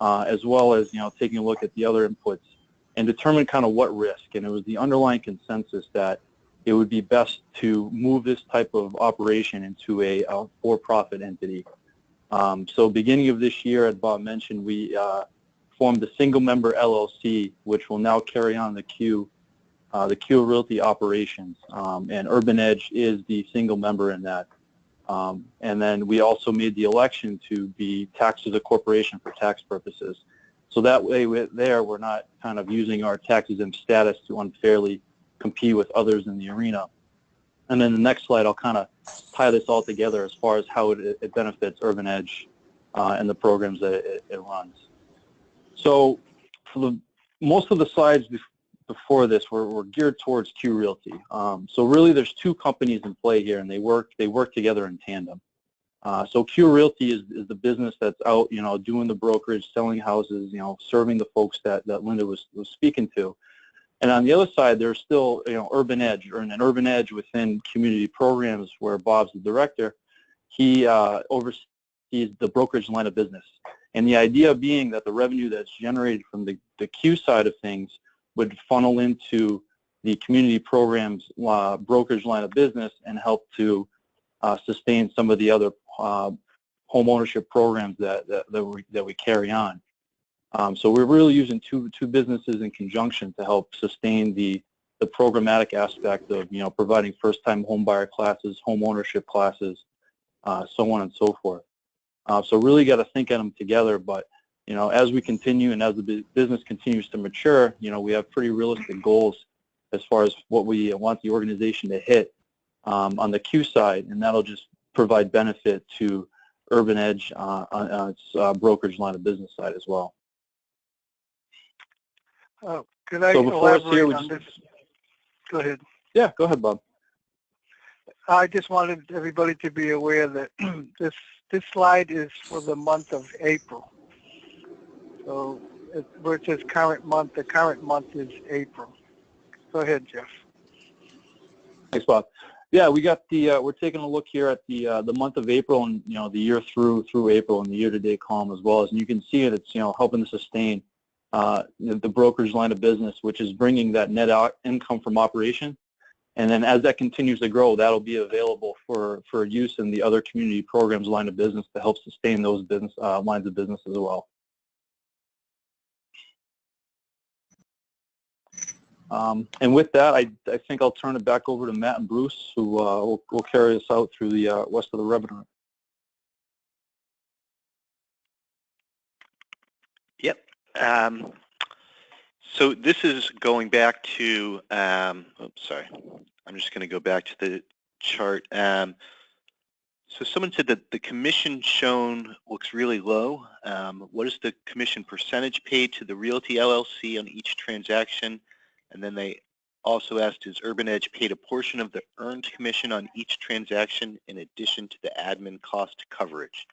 as well as, taking a look at the other inputs and determine kind of what risk. And it was the underlying consensus that it would be best to move this type of operation into a for-profit entity. So beginning of this year, as Bob mentioned, we formed the single member LLC, which will now carry on the Q Realty operations, and Urban Edge is the single member in that. And then we also made the election to be taxed as a corporation for tax purposes. So that way we're not kind of using our tax-exempt status to unfairly compete with others in the arena. And then the next slide, I'll kind of tie this all together as far as how it benefits Urban Edge and the programs that it runs. So for most of the slides before this were geared towards Q Realty. So really there's two companies in play here, and they work together in tandem. So Q Realty is the business that's out, doing the brokerage, selling houses, serving the folks that Linda was speaking to. And on the other side, there's still, Urban Edge, or an Urban Edge within community programs where Bob's the director. He oversees the brokerage line of business. And the idea being that the revenue that's generated from the Q side of things would funnel into the community programs brokerage line of business and help to sustain some of the other home ownership programs that we carry on. So we're really using two businesses in conjunction to help sustain the programmatic aspect of providing first-time home buyer classes, home ownership classes, so on and so forth. So really got to think at them together. But as we continue and as the business continues to mature, we have pretty realistic goals as far as what we want the organization to hit on the Q side, and that'll just provide benefit to Urban Edge on its brokerage line of business side as well. Could I elaborate on this? Go ahead. Yeah, go ahead, Bob. I just wanted everybody to be aware that this slide is for the month of April. So where it says current month, the current month is April. Go ahead, Jeff. Thanks, Bob. Yeah, we got we're taking a look here at the month of April and the year through April and the year-to-date column as well. And you can see it's helping to sustain the brokerage line of business, which is bringing that net income from operation. And then as that continues to grow, that'll be available for use in the other community programs line of business to help sustain those business lines of business as well. And with that, I think I'll turn it back over to Matt and Bruce, who will carry us out through the rest of the webinar. Yep. So this is going back to, oops, sorry. I'm just going to go back to the chart. So someone said that the commission shown looks really low. What is the commission percentage paid to the Realty LLC on each transaction? And then they also asked, is Urban Edge paid a portion of the earned commission on each transaction in addition to the admin cost coverage?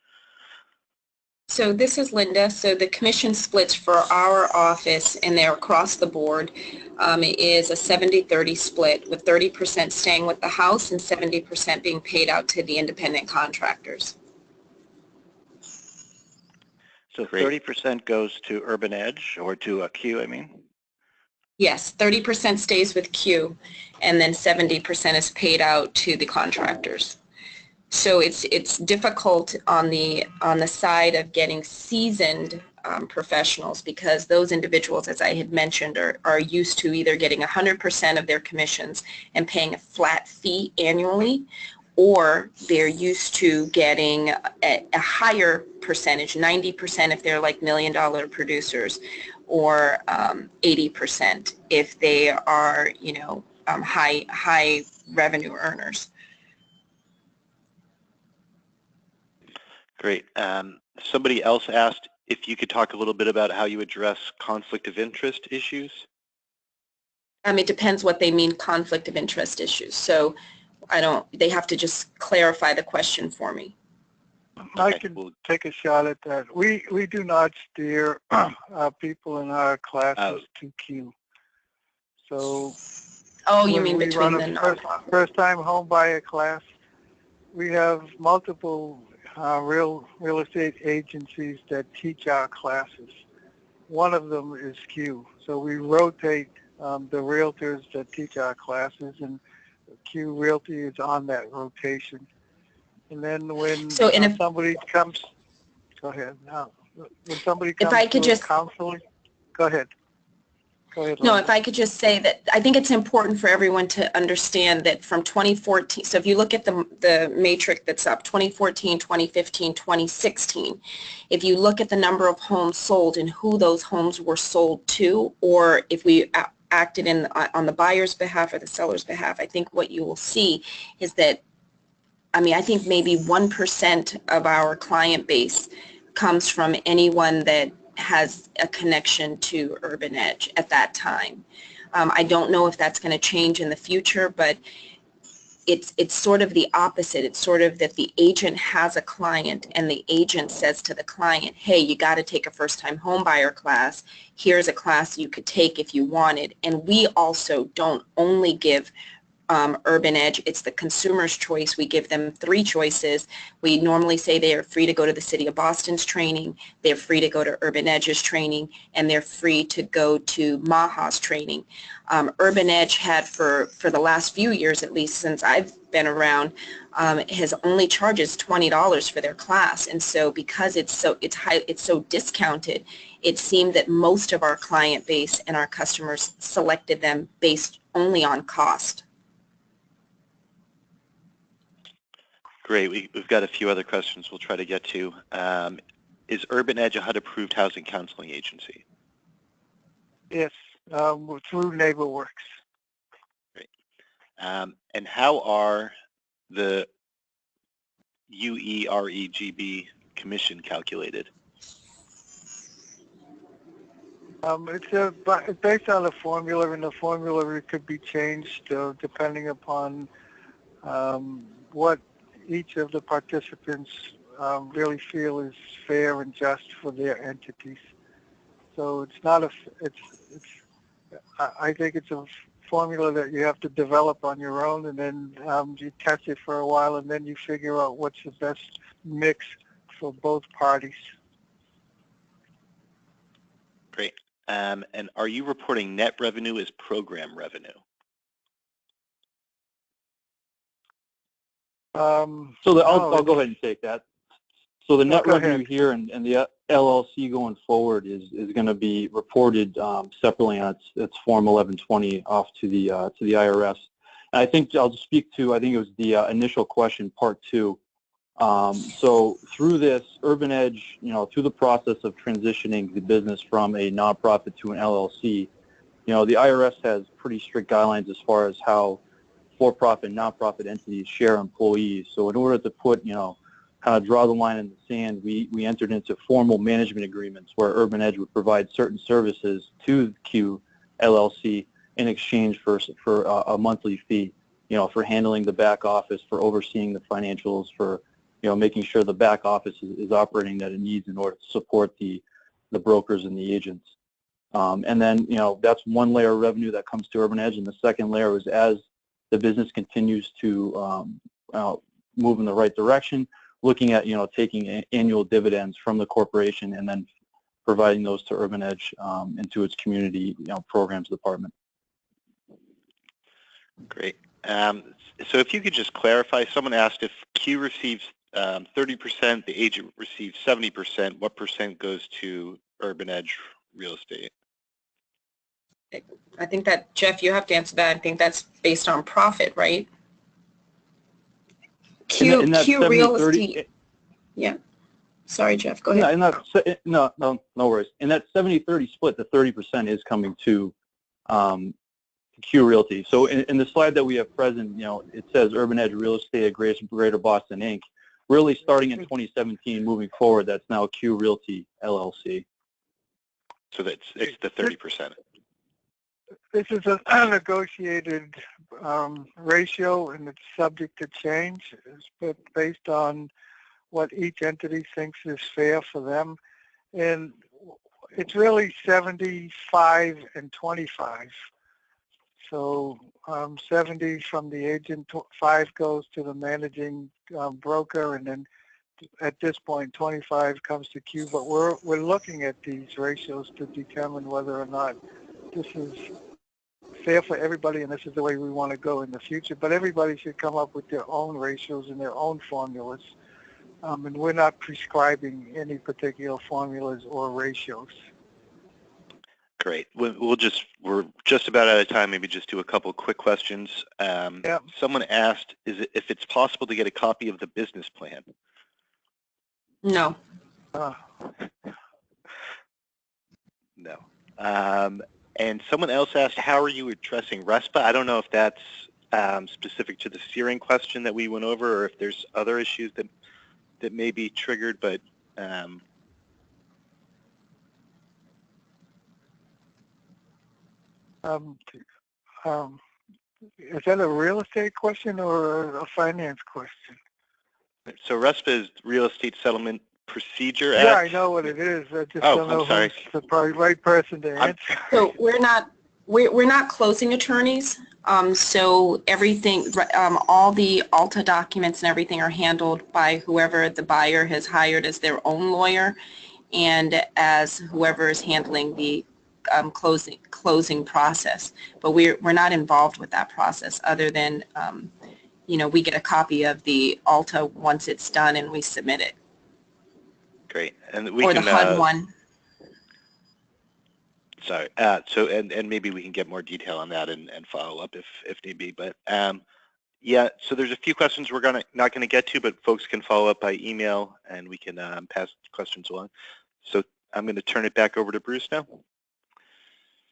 So this is Linda. So the commission splits for our office, and they're across the board, is a 70-30 split, with 30% staying with the house and 70% being paid out to the independent contractors. So 30% goes to Urban Edge, or to a Q, I mean? Yes, 30% stays with Q, and then 70% is paid out to the contractors. So it's difficult on the side of getting seasoned professionals, because those individuals, as I had mentioned, are used to either getting 100% of their commissions and paying a flat fee annually, or they're used to getting a higher percentage, 90% if they're like $1 million producers, or 80% if they are, high revenue earners. Great. Somebody else asked if you could talk a little bit about how you address conflict of interest issues. It depends what they mean, conflict of interest issues. So they have to just clarify the question for me. I can take a shot at that. We do not steer people in our classes to Q. So you mean between the first-time home buyer class, we have multiple real estate agencies that teach our classes. One of them is Q. So we rotate the realtors that teach our classes, and Q Realty is on that rotation. And then when somebody comes, go ahead. Now, when somebody If comes I could to just, counseling, go ahead. Go ahead, no, Linda. if I could just say that I think it's important for everyone to understand that from 2014, so if you look at the matrix that's up, 2014, 2015, 2016, if you look at the number of homes sold and who those homes were sold to, or if we acted on the buyer's behalf or the seller's behalf, I think what you will see is that, I mean, I think maybe 1% of our client base comes from anyone that has a connection to Urban Edge at that time. I don't know if that's going to change in the future, but it's sort of the opposite. It's sort of that the agent has a client and the agent says to the client, hey, you got to take a first-time home buyer class. Here's a class you could take if you wanted. And we also don't only give Urban Edge, it's the consumer's choice. We give them 3 choices. We normally say they are free to go to the City of Boston's training, they're free to go to Urban Edge's training, and they're free to go to Maha's training. Urban Edge had for the last few years, at least since I've been around, has only charges $20 for their class, and so because it's so discounted, it seemed that most of our client base and our customers selected them based only on cost. Great. We've got a few other questions we'll try to get to. Is Urban Edge a HUD-approved housing counseling agency? Yes, through NeighborWorks. Great. And how are the UEREGB commission calculated? It's based on a formula, and the formula could be changed depending upon what each of the participants really feel is fair and just for their entities. So it's not I think it's a formula that you have to develop on your own, and then you test it for a while, and then you figure out what's the best mix for both parties. Great. And are you reporting net revenue as program revenue? I'll go ahead and take that. So the net revenue ahead. here and the LLC going forward is going to be reported separately on its Form 1120 off to the IRS. And I think I'll just speak to, I think it was the initial question, part 2. So through this, Urban Edge, through the process of transitioning the business from a nonprofit to an LLC, the IRS has pretty strict guidelines as far as how for-profit and nonprofit entities share employees. So in order to put, kind of draw the line in the sand, we entered into formal management agreements where Urban Edge would provide certain services to Q LLC in exchange for a monthly fee, for handling the back office, for overseeing the financials, for making sure the back office is operating that it needs in order to support the brokers and the agents. And then, that's one layer of revenue that comes to Urban Edge, and the second layer is as the business continues to move in the right direction, looking at, taking annual dividends from the corporation and then providing those to Urban Edge into its community, programs department. Great. So if you could just clarify, someone asked if Q receives 30%, the agent receives 70%, what percent goes to Urban Edge Real Estate? I think that, Jeff, you have to answer that. I think that's based on profit, right? Q Real Estate. Yeah. Sorry, Jeff, go ahead. No worries. In that 70-30 split, the 30% is coming to Q Realty. So in the slide that we have present, it says Urban Edge Real Estate at Greater Boston, Inc. Really starting in 2017, moving forward, that's now Q Realty LLC. So it's the 30%. This is a negotiated ratio, and it's subject to change. It's based on what each entity thinks is fair for them. And it's really 75 and 25. So 70 from the agent, 5 goes to the managing broker, and then at this point 25 comes to Q. But we're looking at these ratios to determine whether or not this is fair for everybody, and this is the way we want to go in the future. But everybody should come up with their own ratios and their own formulas and we're not prescribing any particular formulas or ratios. Great. We're just about out of time. Maybe just do a couple quick questions. Someone asked, if it's possible to get a copy of the business plan? No. No. And someone else asked, how are you addressing RESPA? I don't know if that's specific to the steering question that we went over, or if there's other issues that may be triggered, but is that a real estate question or a finance question? so RESPA is Real Estate Settlement Procedure Yeah, Act. I know what it is. I just Oh, don't know I'm sorry. who's the probably right person to answer. So we're not closing attorneys. So everything, all the ALTA documents and everything are handled by whoever the buyer has hired as their own lawyer, and as whoever is handling the closing process. But we're not involved with that process, other than we get a copy of the ALTA once it's done and we submit it. Great. And we or can, the HUD one. Sorry. So maybe we can get more detail on that and follow up if need be. But yeah, so there's a few questions we're not going to get to, but folks can follow up by email and we can pass questions along. So I'm going to turn it back over to Bruce now.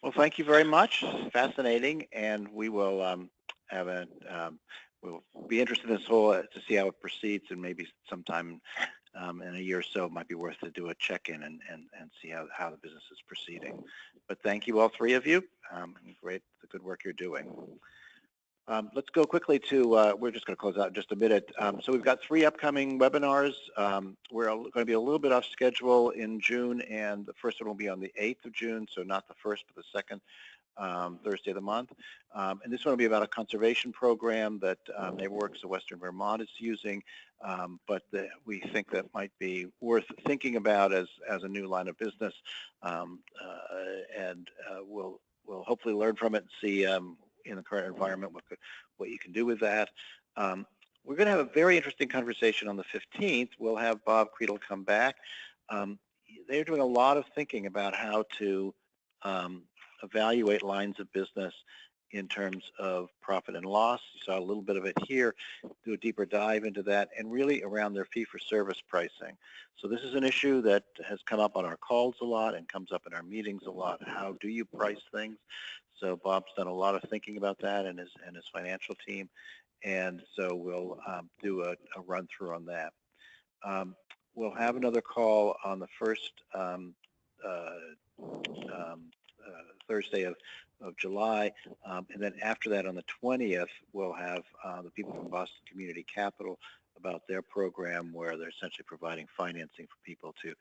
Well, thank you very much. Fascinating, and we will we'll be interested in this whole to see how it proceeds, and maybe sometime in a year or so it might be worth to do a check-in and see how the business is proceeding. But thank you, all three of you. Great, the good work you're doing. Let's go quickly to, we're just going to close out in just a minute. So we've got 3 upcoming webinars. We're going to be a little bit off schedule in June, and the first one will be on the 8th of June, so not the first, but the second Thursday of the month. And this one will be about a conservation program that NeighborWorks of Western Vermont is using, but we think that might be worth thinking about as a new line of business, and we'll hopefully learn from it and see in the current environment what you can do with that. We're going to have a very interesting conversation on the 15th. We'll have Bob Creedle come back. They're doing a lot of thinking about how to evaluate lines of business in terms of profit and loss. You saw a little bit of it here. Do a deeper dive into that, and really around their fee-for-service pricing. So this is an issue that has come up on our calls a lot and comes up in our meetings a lot. How do you price things? So Bob's done a lot of thinking about that and his financial team, and so we'll do a run through on that. We'll have another call on the first Thursday of July, and then after that on the 20th we'll have the people from Boston Community Capital about their program, where they're essentially providing financing for people to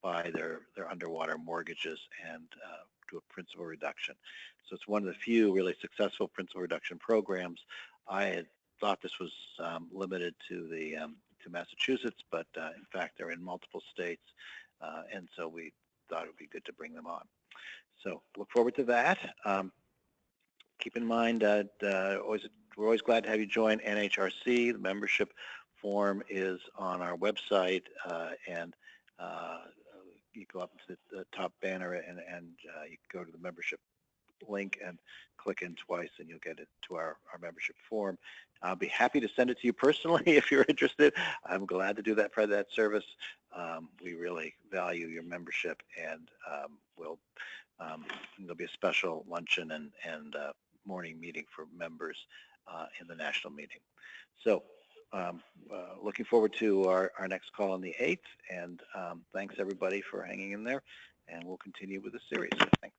buy their underwater mortgages and do a principal reduction. So it's one of the few really successful principal reduction programs. I had thought this was limited to to Massachusetts, but in fact they're in multiple states, and so we thought it would be good to bring them on. So look forward to that. Keep in mind that we're always glad to have you join NHRC. The membership form is on our website, and you go up to the top banner and you go to the membership link and click in twice and you'll get it to our membership form. I'll be happy to send it to you personally if you're interested. I'm glad to do that for that service. We really value your membership, and there'll be a special luncheon and morning meeting for members in the national meeting. So looking forward to our next call on the 8th, and thanks everybody for hanging in there, and we'll continue with the series. Thanks.